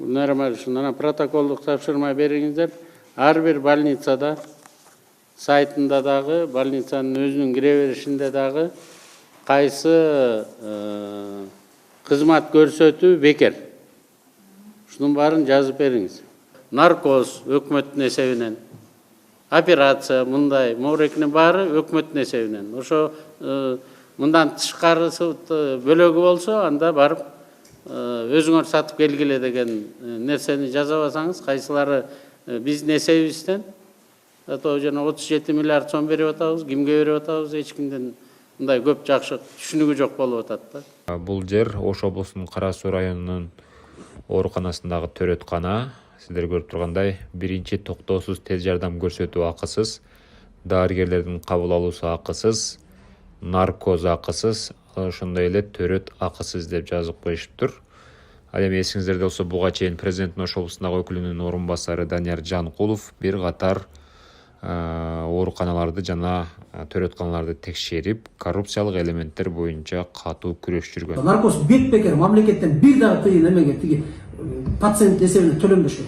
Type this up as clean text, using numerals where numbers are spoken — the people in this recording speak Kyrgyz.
Ушундан протоколдук тапшырма бериңиздер. Ар бир больницада сайтында дагы, больницанын өзүнүн кире беришинде дагы кайсы кызмат көрсөтүү бекер. Ушунун баарын жазып бериңиз. Наркоз өкмөттүн эсебинен, операция мындай, могурекинин баары өкмөттүн эсебинен. Ошо мындан тышкарысы бөлөгү болсо, анда барып өзүңөр сатып келгиле деген нерсени жазабасаңыз, кайсылары биздин эсебибизден жана 37 миллиард сом берип атабыз, кимге берип атабыз, эч кимден мындай көп жакшы түшүнүгү жок болуп атат да. Бул жер Ош облусунун Кара Суу районунун ооруканасындагы төрөткана. Сиздер көрүп тургандай, биринчи токтоосуз тез жардам көрсөтүү акысыз, дарыгерлердин кабыл алуусу акысыз, наркоз акысыз, ошондой эле төрөт акысыз деп жазып коюшуптур. Ал эми эсиңиздерде болсо, буга чейин президенттин Ош облусундагы өкүлүнүн орун басары Данияр Жанкулов бир катар ооруканаларды жана төрөтканаларды текшерип, коррупциялык элементтер боюнча катуу күрөш жүргөн. Наркоз бек бекер мамлекеттен бир дагы тыйын эмеге тиги пациент эсебинен төлөнбөшү.